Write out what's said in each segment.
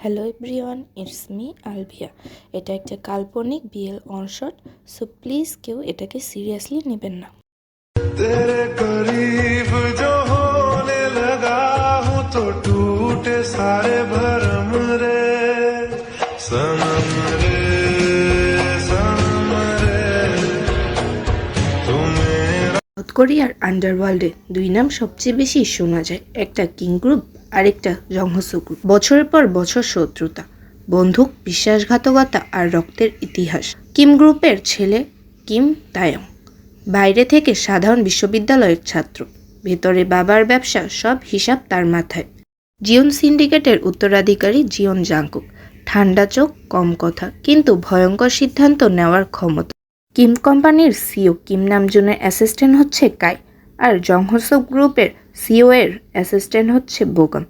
Hello everyone, it's me Alvia. এটা একটা কাল্পনিক বিএল অনশট, সো প্লিজ কেউ এটাকে সিরিয়াসলি নেবেন না। तेरे करीब जो होने लगा हूँ तो टूटे सारे भरम रे सनम रे सनम रे तुम्हें। সাউথ কোরিয়ার আন্ডারওয়ার্ল্ডে দুই নাম সবচেয়ে বেশি শোনা যায়, একটা কিম গ্রুপ আর একটা জংহসো গ্রুপ। বছরের পর বছর শত্রুতা, বন্দুক, বিশ্বাসঘাতকতা আর রক্তের ইতিহাস। কিম গ্রুপের ছেলে কিম তায়ং বাইরে থেকে সাধারণ বিশ্ববিদ্যালয়ের ছাত্র, ভেতরে বাবার ব্যবসা, সব হিসাব তার মাথায়। জিওন সিন্ডিকেটের উত্তরাধিকারী জিওন জাংকুক, ঠান্ডা চোখ, কম কথা, কিন্তু ভয়ঙ্কর সিদ্ধান্ত নেওয়ার ক্ষমতা। কিম কোম্পানির সিও কিম নামজনের অ্যাসিস্ট্যান্ট হচ্ছে কাই, আর জংহসো গ্রুপের সিও এর অ্যাসিস্ট্যান্ট হচ্ছে বোগম।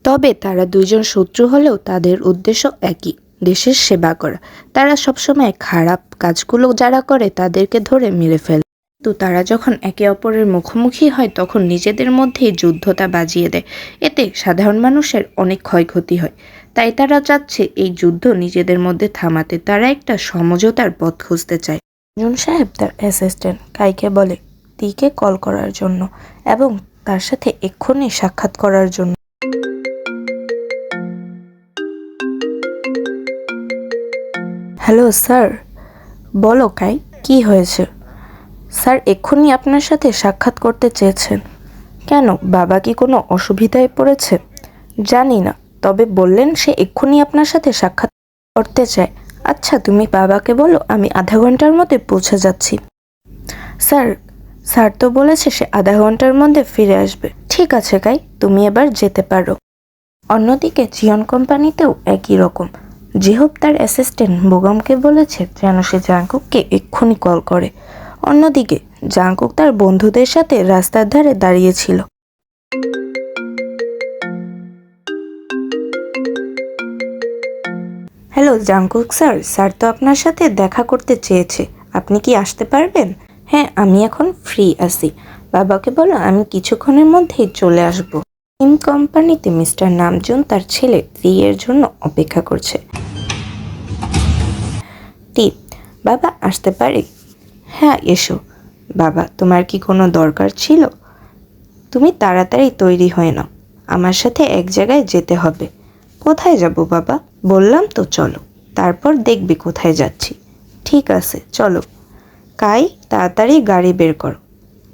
তবে তারা দুইজন শত্রু হলেও তাদের উদ্দেশ্য একই, দেশের সেবা করা। তারা সবসময় খারাপ কাজগুলো যারা করে তাদেরকে ধরে মেরে ফেলে, তো তারা যখন একে অপরের মুখোমুখি হয় তখন নিজেদের মধ্যেই যুদ্ধটা বাজিয়ে দেয়। এতে সাধারণ মানুষের অনেক ক্ষয়ক্ষতি হয়। তাই তারা চাচ্ছে এই যুদ্ধ নিজেদের মধ্যে থামাতে। তারা একটা সমঝোতার পথ খুঁজতে চায়। জুন সাহেব তার অ্যাসিস্ট্যান্ট কাইকে বলে তিকে কল করার জন্য এবং তার সাথে এক্ষুনি সাক্ষাৎ করার জন্য। Hello sir. বলো কাই, কি হয়েছে? স্যার এক্ষুনি আপনার সাথে সাক্ষাৎ করতে চেয়েছেন। কেন, বাবা কি কোনো অসুবিধায় পড়েছে? জানি না, তবে বললেন সে এক্ষুনি আপনার সাথে সাক্ষাৎ করতে চায়। আচ্ছা, তুমি বাবাকে বলো আমি আধা ঘন্টার মধ্যে পৌঁছে যাচ্ছি। স্যার তো বলেছে সে আধা ঘন্টার মধ্যে ফিরে আসবে। ঠিক আছে কাই, তুমি এবার যেতে পারো। অন্যদিকে জিওন কোম্পানিতেও একই রকম। জিহোপ তার অ্যাসিস্ট্যান্ট বোগমকে বলেছে যেন সে জাংকুককে এক্ষুনি কল করে। অন্যদিকে জাংকুক তার বন্ধুদের সাথে রাস্তার ধারে দাঁড়িয়েছিল। হ্যালো জাংকুক স্যার, স্যার তো আপনার সাথে দেখা করতে চেয়েছে, আপনি কি আসতে পারবেন? হ্যাঁ, আমি এখন ফ্রি আছি। বাবাকে বলো আমি কিছুক্ষণের মধ্যেই চলে আসব। কিম কোম্পানিতে মিস্টার নামজুন তার ছেলে রি এর জন্য অপেক্ষা করছে। টিপ, বাবা আসতে পারি? হ্যাঁ এসো। বাবা, তোমার কি কোনো দরকার ছিল? তুমি তাড়াতাড়ি তৈরি হয়ে নাও, আমার সাথে এক জায়গায় যেতে হবে। কোথায় যাব বাবা? বললাম তো চলো, তারপর দেখবি কোথায় যাচ্ছি। ঠিক আছে চলো। কাই, তাড়াতাড়ি গাড়ি বের করো।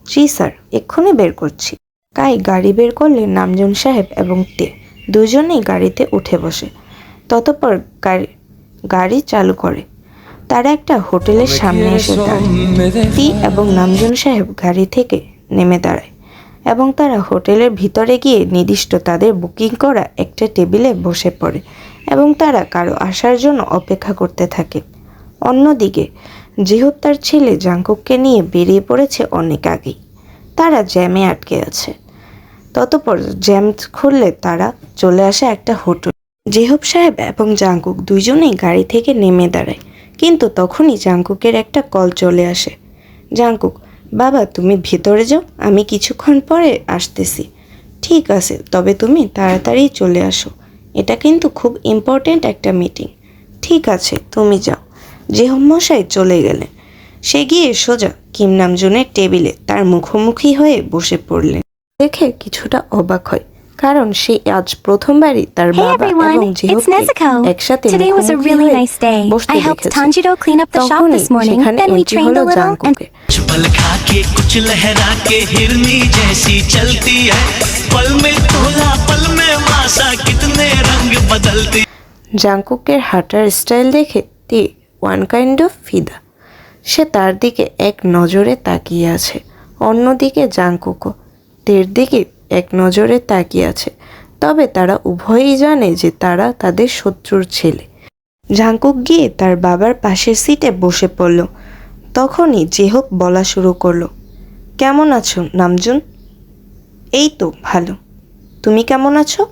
জি স্যার, এক্ষুনি বের করছি। কাই গাড়ি বের করলে নামজুন সাহেব এবং তে দুজনেই গাড়িতে উঠে বসে। ততপর গাড়ি চালু করে। তারা একটা হোটেলের সামনে এসে দাঁড়ায়। তি এবং নামজুন সাহেব গাড়ি থেকে নেমে দাঁড়ায় এবং তারা হোটেলের ভিতরে গিয়ে নির্দিষ্ট তাদের বুকিং করা একটা টেবিলে বসে পড়ে এবং তারা কারো আসার জন্য অপেক্ষা করতে থাকে। অন্যদিকে জিহোপ তার ছেলে জাংকুককে নিয়ে বেরিয়ে পড়েছে অনেক আগেই। তারা জ্যামে আটকে আছে। ততপর জ্যাম খুললে তারা চলে আসে একটা হোটেল। জিহোপ সাহেব এবং জাংকুক দুইজনেই গাড়ি থেকে নেমে দাঁড়ায়, কিন্তু তখনই জাংকুকের একটা কল চলে আসে। জাংকুক, বাবা তুমি ভেতরে যাও, আমি কিছুক্ষণ পরে আসতেছি। ঠিক আছে, তবে তুমি তাড়াতাড়ি চলে আসো, এটা কিন্তু খুব ইম্পর্ট্যান্ট একটা মিটিং। ঠিক আছে, তুমি যাও। জিহোপ মশাই চলে গেলেন। সে গিয়ে সোজা কিম নামজুনের টেবিলে তার মুখোমুখি হয়ে বসে পড়লেন। দেখে কিছুটা অবাক হয়, কারণ সে আজ প্রথমবারই তার Hey বাবা এবং everyone, it's জিহোপকে Nezuko. একসাথে Today was a মুখোমুখি really হয়ে nice day. বসতে I helped দেখেছে। Tanjiro clean up the shop তখনই this morning. সেখানে Then we এন্ট্রি trained হলো a little and জাংকুকের। पल खा के कुछ लहरा के हिरनी जैसी चलती है, पल में तोला पल में मासा कितने रंग बदलती। জাংকুকের হাঁটার স্টাইল দেখে তি ওয়ান কাইন্ড অফ ফিদা। সে তার দিকে এক নজরে তাকিয়ে আছে। অন্যদিকে জাংকুকও তের দিকে এক নজরে তাকিয়ে আছে। তবে তারা উভয়ই জানে যে তারা তাদের শত্রুর ছেলে। জাংকুক গিয়ে তার বাবার পাশের সিটে বসে পড়ল। তখনই জিহোপ বলা শুরু করলো, কেমন আছো নামজুন? এই তো ভালো। তুমি কেমন আছো?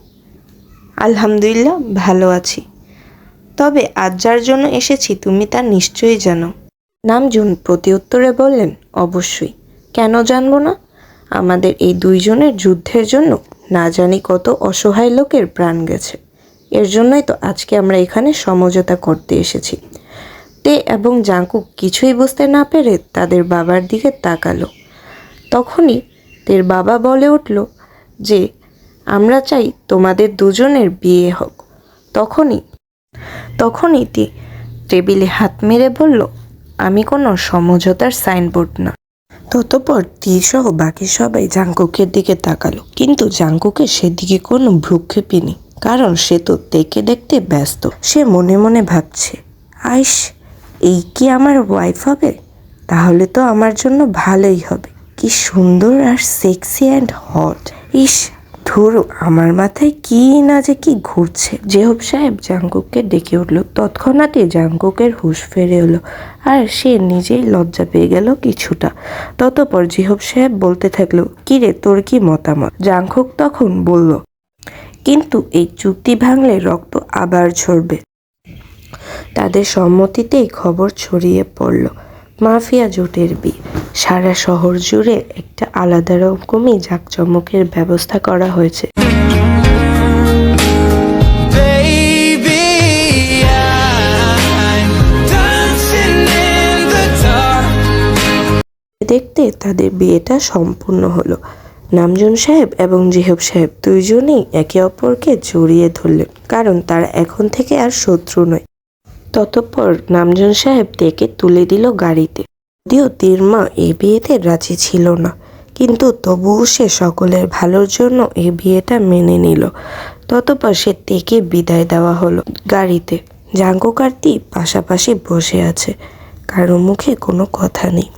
আলহামদুলিল্লাহ ভালো আছি। তবে আজ যার জন্য এসেছি তুমি তা নিশ্চয়ই জানো। নামজুন প্রতিউত্তরে বললেন, অবশ্যই, কেন জানবো না? আমাদের এই দুইজনের যুদ্ধের জন্য না জানি কত অসহায় লোকের প্রাণ গেছে। এর জন্যই তো আজকে আমরা এখানে সমঝোতা করতে এসেছি। তে এবং জাঙ্কুক কিছুই বুঝতে না পেরে তাদের বাবার দিকে তাকালো। তখনই তের বাবা বলে উঠল যে আমরা চাই তোমাদের দুজনের বিয়ে হোক। তখনই তে টেবিলে হাত মেরে বলল, আমি কোনো সমঝোতার সাইনবোর্ড না। ততপর তি সহ বাকি সবাই জাঙ্কুকের দিকে তাকালো, কিন্তু জাঙ্কুকের সেদিকে কোনো ভ্রুক্ষেপই নেই, কারণ সে তো তেকে দেখতে ব্যস্ত। সে মনে মনে ভাবছে, আইস, এই কি আমার ওয়াইফ হবে? তাহলে তো আমার জন্য ভালোই হবে। কি সুন্দর আর সেক্সি অ্যান্ড হট। ইস, ধুরো, আমার মাথায় কি না যে কি ঘুরছে। জেহব সাহেব জাঙ্কুককে ডেকে উঠল। তৎক্ষণাৎই জাঙ্কুকের হুঁশ ফিরে এলো আর সে নিজেই লজ্জা পেয়ে গেল কিছুটা। ততপর জেহব সাহেব বলতে থাকলো, কিরে, তোর কি মতামত? জাঙ্কুক তখন বলল, কিন্তু এই চুক্তি ভাঙলে রক্ত আবার ঝরবে। তাদের সম্মতিতেই খবর ছড়িয়ে পড়ল, মাফিয়া জোটের বিয়ে। সারা শহর জুড়ে একটা আলাদা রকমই জাঁকজমকের ব্যবস্থা করা হয়েছে। দেখতে তাদের বিয়েটা সম্পূর্ণ হলো। নামজুন সাহেব এবং জিহব সাহেব দুইজনেই একে অপরকে জড়িয়ে ধরলেন, কারণ তারা এখন থেকে আর শত্রু নয়। ততপর নামজুন সাহেব তেকে তুলে দিল গাড়িতে। যদিও তির মা এই বিয়েতে রাজি ছিল না, কিন্তু তবুও সে সকলের ভালোর জন্য এই বিয়েটা মেনে নিল। ততপর সে তেকে বিদায় দেওয়া হলো। গাড়িতে জাঙ্কুক আর তি পাশাপাশি বসে আছে, কারো মুখে কোনো কথা নেই।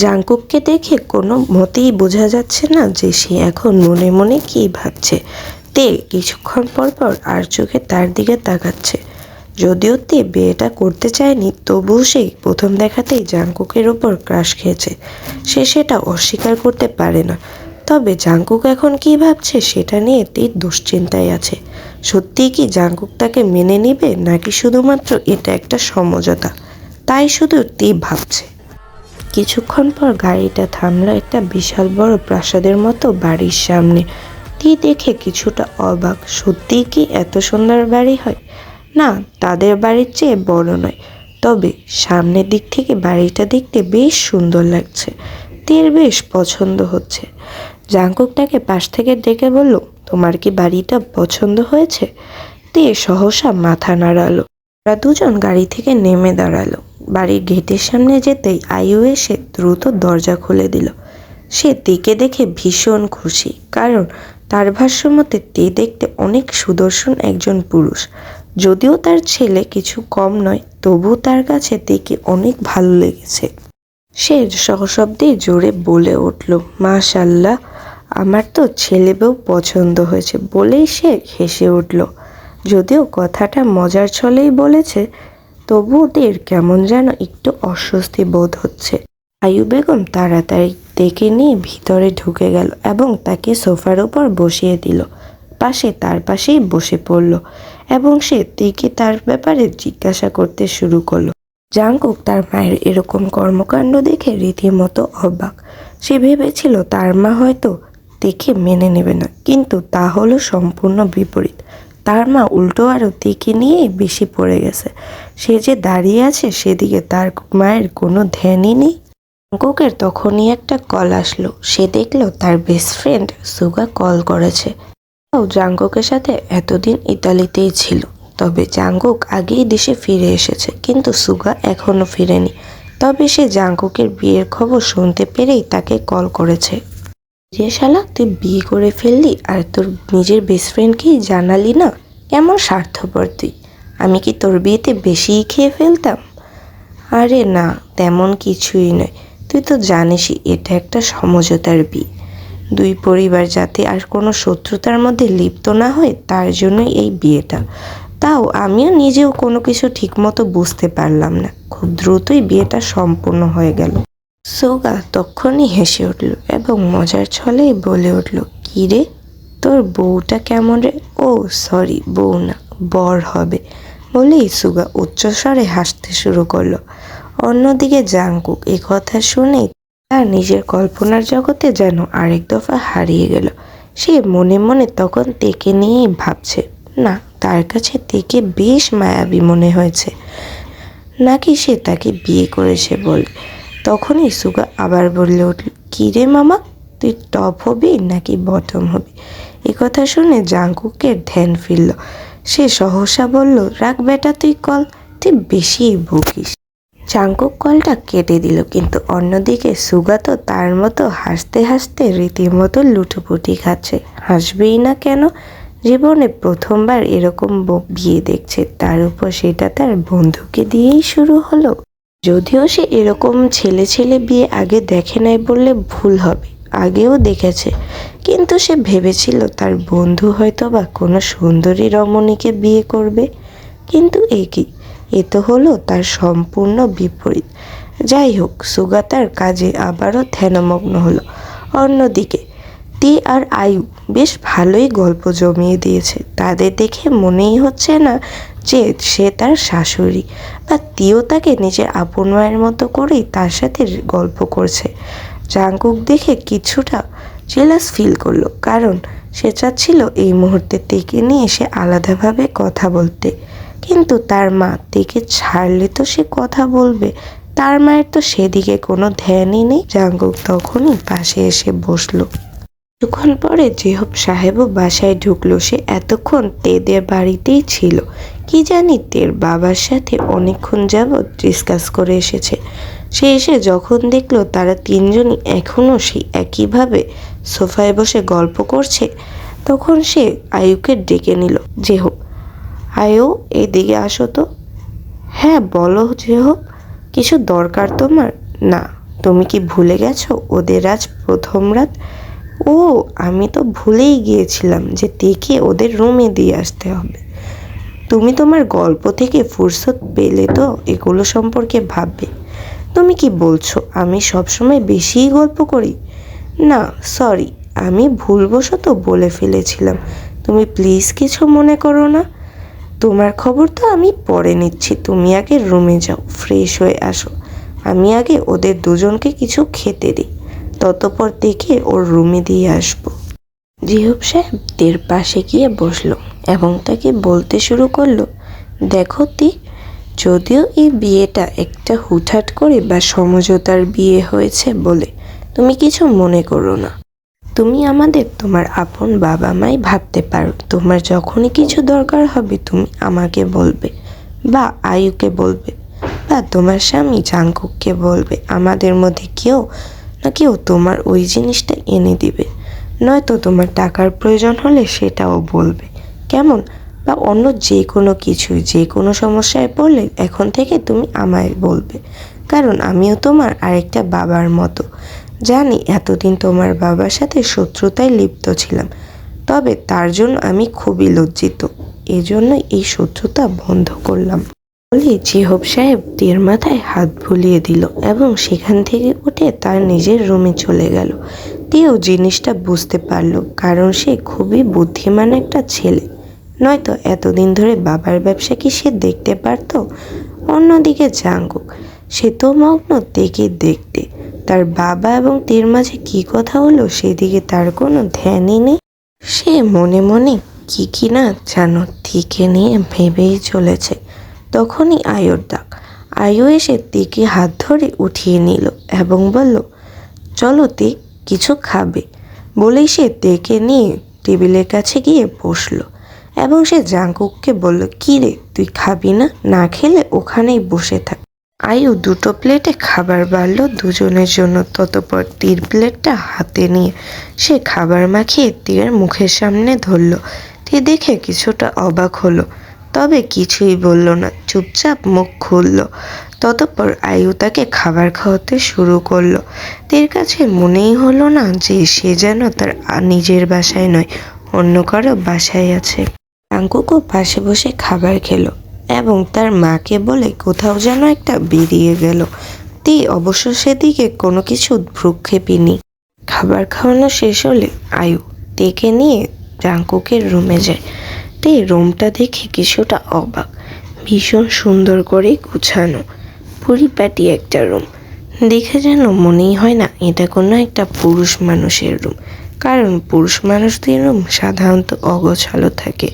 জাঙ্কুককে দেখে কোনো মতেই বোঝা যাচ্ছে না যে সে এখন মনে মনে কী ভাবছে। তে কিছুক্ষণ পর পর আর চোখে তার দিকে তাকাচ্ছে। যদিও তে বিয়েটা করতে চায়নি, তবুও সে প্রথম দেখাতেই জাঙ্কুকের ওপর ক্রাশ খেয়েছে। সে সেটা অস্বীকার করতে পারে না। তবে জাঙ্কুক এখন কি ভাবছে সেটা নিয়ে তে দুশ্চিন্তায় আছে। সত্যিই কি জাঙ্কুক তাকে মেনে নিবে, নাকি শুধুমাত্র এটা একটা সমঝোতা, তাই শুধু তে ভাবছে। কিছুক্ষণ পর গাড়িটা থামলো একটা বিশাল বড় প্রাসাদের মতো বাড়ির সামনে। তি দেখে কিছুটা অবাক। সত্যিই কি এত সুন্দর বাড়ি হয়? না, তাদের বাড়ির চেয়ে বড় নয়, তবে সামনের দিক থেকে বাড়িটা দেখতে বেশ সুন্দর লাগছে। তির বেশ পছন্দ হচ্ছে। জাঙ্কুক তাকে পাশ থেকে ডেকে বলল, তোমার কি বাড়িটা পছন্দ হয়েছে? তে সহসা মাথা নাড়ালো। ওরা দুজন গাড়ি থেকে নেমে দাঁড়ালো। বাড়ির গেটের সামনে যেতেই আয়ু এসে দ্রুত দরজা খুলে দিল। সে তেকে দেখে ভীষণ খুশি, কারণ তার ভাষ্যমতে তে দেখতে অনেক সুদর্শন একজন পুরুষ। যদিও তার ছেলে কিছু কম নয়, তবু তার কাছে তেকে অনেক ভালো লেগেছে। সে সশব্দে জোরে বলে উঠল, মাশাআল্লাহ, আমার তো ছেলে বউ পছন্দ হয়েছে। বলেই সে হেসে উঠল। যদিও কথাটা মজার ছলেই বলেছে, তবু ওদের কেমন যেন একটু অস্বস্তি বোধ হচ্ছে। আয়ু বেগম তাড়াতাড়ি তেকে নিয়ে ভিতরে ঢুকে গেল এবং তাকে সোফার উপর বসিয়ে দিল। তার পাশেই বসে পড়ল এবং সে তেকে তার ব্যাপারে জিজ্ঞাসা করতে শুরু করলো। জাঙ্কুক তার মায়ের এরকম কর্মকাণ্ড দেখে রীতিমতো অবাক। সে ভেবেছিল তার মা হয়তো তেকে মেনে নেবে না, কিন্তু তা হলো সম্পূর্ণ বিপরীত। তার মা উল্টো আরও তেকে নিয়েই বেশি পড়ে গেছে। সে যে দাঁড়িয়ে আছে সেদিকে তার মায়ের কোনো ধ্যানই নেই। জাঙ্কুকের তখনই একটা কল আসলো। সে দেখলো তার বেস্ট ফ্রেন্ড সুগা কল করেছে। জাঙ্কুকের সাথে এতদিন ইতালিতেই ছিল, তবে জাঙ্কুক আগেই দেশে ফিরে এসেছে, কিন্তু সুগা এখনো ফিরেনি। তবে সে জাঙ্কুকের বিয়ের খবর শুনতে পেরেই তাকে কল করেছে। যে শালা, তুই বিয়ে করে ফেললি আর তোর নিজের বেস্ট ফ্রেন্ডকেই জানালি না? কেমন স্বার্থপর তুই। আমি কি তোর বিয়েতে বেশিই খেয়ে ফেলতাম? আরে না, তেমন কিছুই নয়। তুই তো জানিসই এটা একটা সমঝোতার বিয়ে। দুই পরিবার যাতে আর কোনো শত্রুতার মধ্যে লিপ্ত না হয়, তার জন্যই এই বিয়েটা। তাও আমিও নিজেও কোনো কিছু ঠিকমতো বুঝতে পারলাম না। খুব দ্রুতই বিয়েটা সম্পূর্ণ হয়ে গেল। সুগা তখনই হেসে উঠল এবং মজার ছলেই বলে উঠল, কি রে, তোর বউটা কেমন রে? ও সরি, বউ না, বর হবে। বলেই সুগা উচ্চস্বরে হাসতে শুরু করলো। অন্যদিকে জাঙ্কুক এ কথা শুনেই তার নিজের কল্পনার জগতে যেন আরেক দফা হারিয়ে গেল। সে মনে মনে তখন তেকে নিয়েই ভাবছে, না, তার কাছে তেকে বেশ মায়াবী মনে হয়েছে, নাকি সে তাকে বিয়ে করেছে বলে। তখনই সুগা আবার বললে উঠল, কী রে মামা, তুই টপ হবি নাকি বটম হবি? কথা শুনে জাঙ্কুকের ধ্যান ফিরল। সে সহসা বলল, রাখ বেটা তুই কল, তুই বেশিই বকিস। জাঙ্কুক কলটা কেটে দিল, কিন্তু অন্যদিকে সুগা তো তার মতো হাসতে হাসতে রীতিমতো লুটোপুটি খাচ্ছে। হাসবেই না কেন? জীবনে প্রথমবার এরকম বিয়ে দেখছে, তার উপর সেটা তার বন্ধুকে দিয়েই শুরু হলো। যদিও সে এরকম ছেলে ছেলে বিয়ে আগে দেখে নাই বললে ভুল হবে, আগেও দেখেছে, কিন্তু সে ভেবেছিল তার বন্ধু হয়তো বা কোনো সুন্দরী রমণীকে বিয়ে করবে। কিন্তু এ তো হলো তার সম্পূর্ণ বিপরীত। যাই হোক, সুগা তার কাজে আবারও ধ্যানমগ্ন হলো। অন্যদিকে তি আর আয়ু বেশ ভালোই গল্প জমিয়ে দিয়েছে। তাদের দেখে মনেই হচ্ছে না যে সে তার শাশুড়ি, বা তিও তাকে নিজের আপন মায়ের মতো করেই তার সাথে গল্প করছে। জাঙ্কুক দেখে কিছুটা জেলাস ফিল করলো, কারণ সে চাচ্ছিল এই মুহূর্তে তেকে নিয়ে সে আলাদাভাবে কথা বলতে, কিন্তু তার মা তেকে ছাড়লে তো সে কথা বলবে। তার মায়ের তো সেদিকে কোনো ধ্যানই নেই। জাঙ্কুক তখনই পাশে এসে বসলো। কিছুক্ষণ পরে জেহব সাহেবও বাসায় ঢুকলো। সে এতক্ষণ তেদের বাড়িতেই ছিল। কি জানি তের বাবার সাথে অনেকক্ষণ যাবৎ ডিসকাস করে এসেছে। সে এসে যখন দেখলো তারা তিনজনই এখনও সেই একইভাবে সোফায় বসে গল্প করছে, তখন সে আয়ুকে ডেকে নিল। জেহব, আয়ু এদিকে আসো তো। হ্যাঁ বলো জেহব, কিছু দরকার তোমার? না, তুমি কি ভুলে গেছো ওদের আজ প্রথম রাত? ও, আমি তো ভুলেই গিয়েছিলাম যে তেকে ওদের রুমে দিয়ে আসতে হবে। তুমি তোমার গল্প থেকে ফুরসত পেলে তো এগুলো সম্পর্কে ভাববে। তুমি কি বলছো আমি সবসময় বেশিই গল্প করি? না সরি, আমি ভুলবশত বলে ফেলেছিলাম। তুমি প্লিজ কিছু মনে করো না। তোমার খবর তো আমি পরে নিচ্ছি, তুমি আগে রুমে যাও, ফ্রেশ হয়ে আসো। আমি আগে ওদের দুজনকে কিছু খেতে দিই, ততপর দেখে ওর রুমে দিয়ে আসবো। জিহব সাহেব তের পাশে গিয়ে বসলো এবং তাকে বলতে শুরু করলো, দেখো তি, যদিও এই বিয়েটা একটা হুটহাট করে বা সমঝোতার বিয়ে হয়েছে বলে তুমি কিছু মনে করো না। তুমি আমাদের তোমার আপন বাবা মাই ভাবতে পারো। তোমার যখনই কিছু দরকার হবে তুমি আমাকে বলবে, বা আয়ুকে বলবে, বা তোমার স্বামী জাঙ্কুককে বলবে। আমাদের মধ্যে কেউ না কেউ তোমার ওই জিনিসটা এনে দিবে। নয়তো তোমার টাকার প্রয়োজন হলে সেটাও বলবে, কেমন? বা অন্য যে কোনো কিছুই, যে কোনো সমস্যায় পড়লে এখন থেকে তুমি আমায় বলবে, কারণ আমিও তোমার আরেকটা বাবার মতো। জানি এতদিন তোমার বাবার সাথে শত্রুতায় লিপ্ত ছিলাম, তবে তার জন্য আমি খুবই লজ্জিত। এজন্যই এই শত্রুতা বন্ধ করলাম। বলে জিহব সাহেব তের মাথায় হাত বুলিয়ে দিল এবং সেখান থেকে উঠে তার নিজের রুমে চলে গেল। তেও জিনিসটা বুঝতে পারলো, কারণ সে খুবই বুদ্ধিমান একটা ছেলে, নয়তো এতদিন ধরে বাবার ব্যবসা কি সে দেখতে পারত? অন্যদিকে জাঙ্কুক, সে তো মগ্ন তেকে দেখতে। তার বাবা এবং তের মাঝে কি কথা হলো সেদিকে তার কোনো ধ্যানই নেই। সে মনে মনে কি না জানো তেকে নিয়ে ভেবেই চলেছে। তখনই আয়ুর ডাক। আয়ু এসে তেকে হাত ধরে উঠিয়ে নিল এবং বলল, চলো তে, কিছু খাবে। বলেই সে তেকে নিয়ে টেবিলের কাছে গিয়ে বসলো এবং সে জাঙ্কুককে বলল, কি রে তুই খাবি না? না খেলে ওখানেই বসে থাক। আয়ু দুটো প্লেটে খাবার বাড়ল দুজনের জন্য। ততপর তীর প্লেটটা হাতে নিয়ে সে খাবার মাখিয়ে তীরের মুখের সামনে ধরল। তে দেখে কিছুটা অবাক হলো, তবে কিছুই বলল না, চুপচাপ মুখ খুলল। ততপর আয়ু তাকে খাবার খাওয়াতে শুরু করলো। তের কাছে মনেই হলো না যে সে যেন তার নিজের বাসায় নয়, অন্য কারো বাসায় আছে। জাঙ্কুকও পাশে বসে খাবার খেলো এবং তার মাকে বলে কোথাও যেন একটা বেরিয়ে গেল। তে অবশ্য সেদিকে কোনো কিছু ভ্রুক্ষেপেনি। খাবার খাওয়ানো শেষ হলে আয়ু তেকে নিয়ে জাঙ্কুকের রুমে যায়। তে রুমটা দেখে কিছুটা অবাক। ভীষণ সুন্দর করে গুছানো, পরিপাটি একটা রুম। দেখে যেন মনেই হয় না এটা কোনো একটা পুরুষ মানুষের রুম, কারণ পুরুষ মানুষদের রুম সাধারণত অগোছালো থাকে।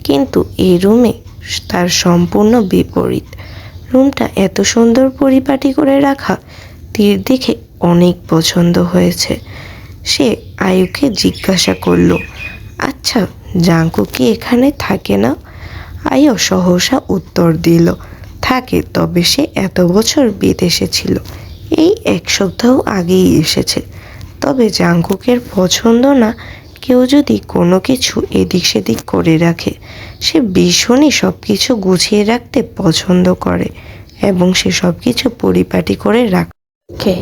কিন্তু এই রুমে তার সম্পূর্ণ বিপরীত। রুমটা এত সুন্দর পরিপাটি করে রাখা তীর দেখে অনেক পছন্দ হয়েছে। সে আয়ুকে জিজ্ঞাসা করলো, আচ্ছা জাঙ্কু কি এখানে থাকে না? আয়ু সহসা উত্তর দিল, থাকে, তবে সে এত বছর বিদেশে ছিল, এই 1 সপ্তাহ আগেই এসেছে। তবে জাঙ্কুকের পছন্দ না কেউ যদি কোনো কিছু এদিক সেদিক করে রাখে। সে ভীষণই সব কিছু গুছিয়ে রাখতে পছন্দ করে এবং সে সব কিছু পরিপাটি করে রাখে।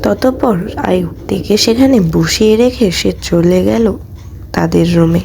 ততপর আয়ুবকে সেখানে বসিয়ে রেখে সে চলে গেল তাদের রুমে।